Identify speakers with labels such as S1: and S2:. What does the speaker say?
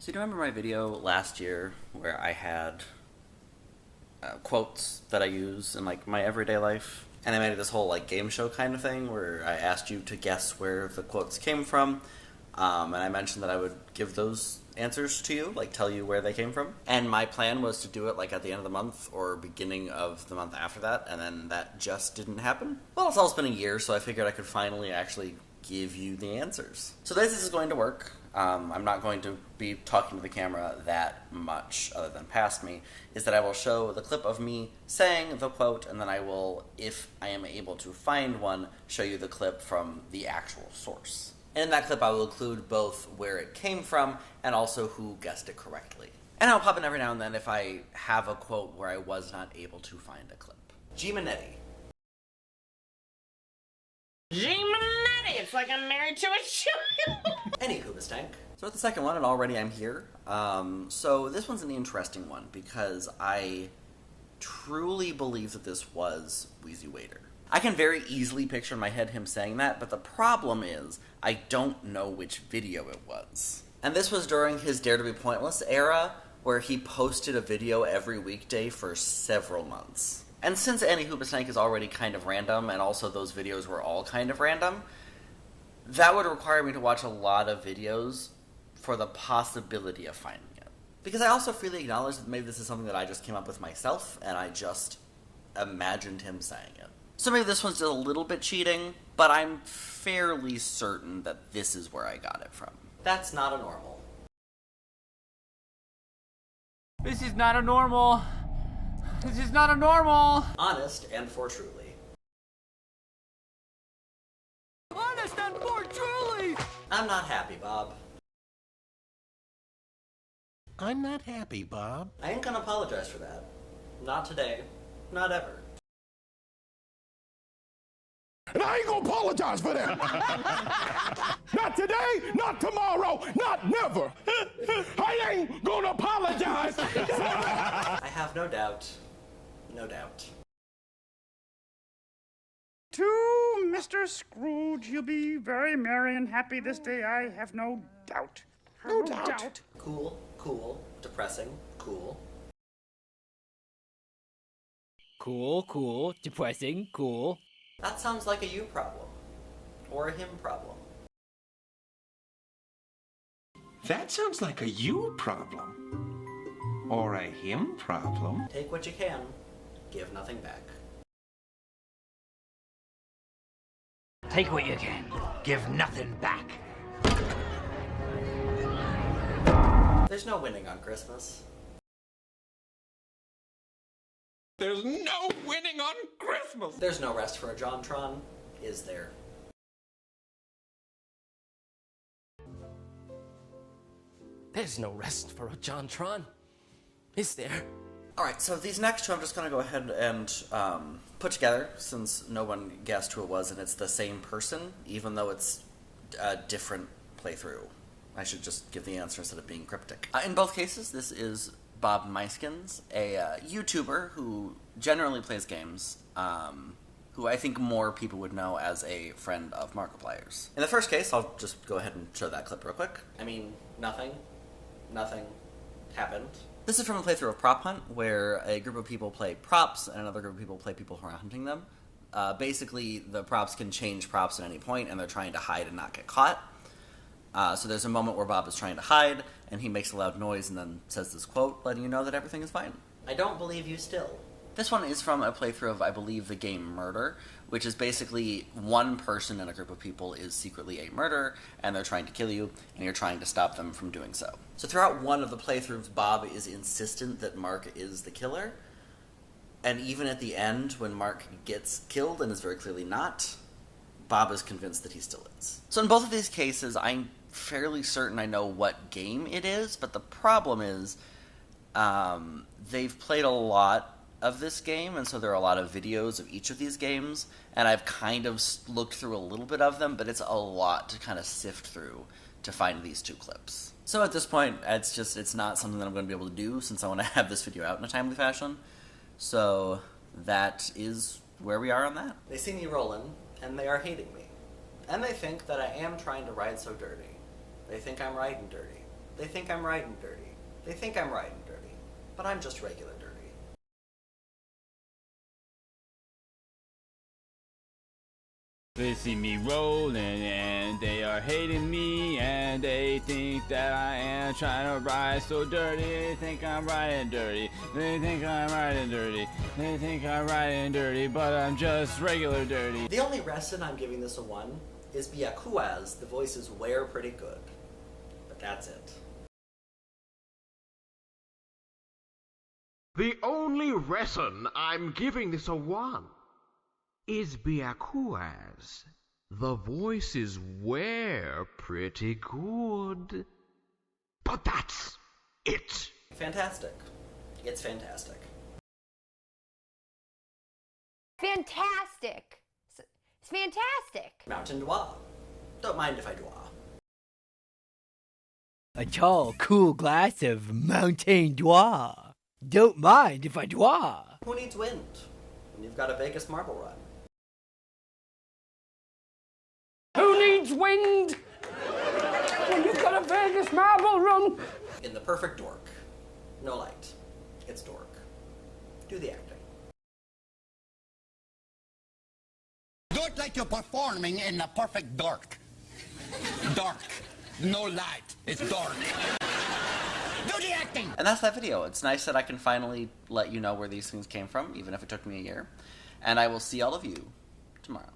S1: So do you remember my video last year where I had quotes that I use in like my everyday life? And I made this whole like game show kind of thing where I asked you to guess where the quotes came from. And I mentioned that I would give those answers to you, like tell you where they came from. And my plan was to do it like at the end of the month or beginning of the month after that, and then that just didn't happen. Well, it's almost been a year, so I figured I could finally actually give you the answers. So this is going to work. I'm not going to be talking to the camera that much other than past me, is that I will show the clip of me saying the quote, and then I will, if I am able to find one, show you the clip from the actual source. And in that clip I will include both where it came from and also who guessed it correctly. And I'll pop in every now and then if I have a quote where I was not able to find a clip. G-Manetti.
S2: G-Manetti! It's like I'm married to a child!
S1: Any Hoobastank. So with the second one, and already I'm here. So this one's an interesting one because I truly believe that this was Wheezy Waiter. I can very easily picture in my head him saying that, but the problem is I don't know which video it was. And this was during his Dare to Be Pointless era, where he posted a video every weekday for several months. And since Any Hoobastank is already kind of random, and also those videos were all kind of random, that would require me to watch a lot of videos for the possibility of finding it. Because I also freely acknowledge that maybe this is something that I just came up with myself, and I just imagined him saying it. So maybe this one's just a little bit cheating, but I'm fairly certain that this is where I got it from. That's not a normal.
S3: This is not a normal. This is not a normal.
S1: Honest and for truly.
S3: Honest and for truly.
S1: I'm not happy, Bob.
S4: I'm not happy, Bob.
S1: I ain't gonna apologize for that. Not today. Not ever.
S4: And I ain't gonna apologize for that. Not today, not tomorrow, not never. I ain't gonna apologize.
S1: I have no doubt. No doubt.
S5: To Mr. Scrooge, you'll be very merry and happy this day, I have no doubt.
S4: No doubt.
S1: Cool, cool, depressing, cool.
S3: Cool, depressing, cool.
S1: That sounds like a you problem. Or a him problem.
S6: That sounds like a you problem. Or a him problem.
S1: Take what you can, give nothing back.
S7: Take what you can. Give nothing back.
S1: There's no winning on Christmas.
S4: There's no winning on Christmas.
S1: There's no rest for a JonTron, is there?
S2: There's no rest for a JonTron. Is there?
S1: Alright, so these next two I'm just going to go ahead and put together, since no one guessed who it was, and it's the same person, even though it's a different playthrough. I should just give the answer instead of being cryptic. In both cases, this is Bob Meiskens, a YouTuber who generally plays games, who I think more people would know as a friend of Markiplier's. In the first case, I'll just go ahead and show that clip real quick. I mean, nothing happened. This is from a playthrough of Prop Hunt, where a group of people play props, and another group of people play people who are hunting them. Basically, the props can change props at any point, and they're trying to hide and not get caught. So there's a moment where Bob is trying to hide, and he makes a loud noise and then says this quote, letting you know that everything is fine. I don't believe you still. This one is from a playthrough of, I believe, the game Murder, which is basically one person in a group of people is secretly a murderer, and they're trying to kill you, and you're trying to stop them from doing so. So throughout one of the playthroughs, Bob is insistent that Mark is the killer, and even at the end, when Mark gets killed and is very clearly not, Bob is convinced that he still is. So in both of these cases, I'm fairly certain I know what game it is, but the problem is they've played a lot of this game, and so there are a lot of videos of each of these games, and I've kind of looked through a little bit of them, but it's a lot to kind of sift through to find these two clips. So at this point, it's not something that I'm going to be able to do, since I want to have this video out in a timely fashion. So that is where we are on that. They see me rolling, and they are hating me. And they think that I am trying to ride so dirty. They think I'm riding dirty. They think I'm riding dirty. They think I'm riding dirty. But I'm just regular dirty.
S3: They see me rolling and they are hating me, and they think that I am trying to ride so dirty. They think I'm riding dirty. They think I'm riding dirty. They think I'm riding dirty, but I'm just regular dirty.
S1: The only reason I'm giving this a 1 is because the voices were pretty good. But that's it.
S8: The only reason I'm giving this a 1 is because the voices were pretty good. But that's it.
S1: Fantastic. It's fantastic.
S9: Fantastic. It's fantastic.
S1: Mountain Dwa. Don't mind if I dwa.
S10: A tall, cool glass of Mountain Dew. Don't mind if I dwa.
S1: Who needs wind when you've got a Vegas marble run?
S5: Who needs wind when you've got a Vegas marble run?
S1: In the perfect dork. No light. It's dork. Do the acting.
S11: Do it like you're performing in the perfect dark. Dark. No light. It's dark. Do the acting!
S1: And that's that video. It's nice that I can finally let you know where these things came from, even if it took me a year. And I will see all of you tomorrow.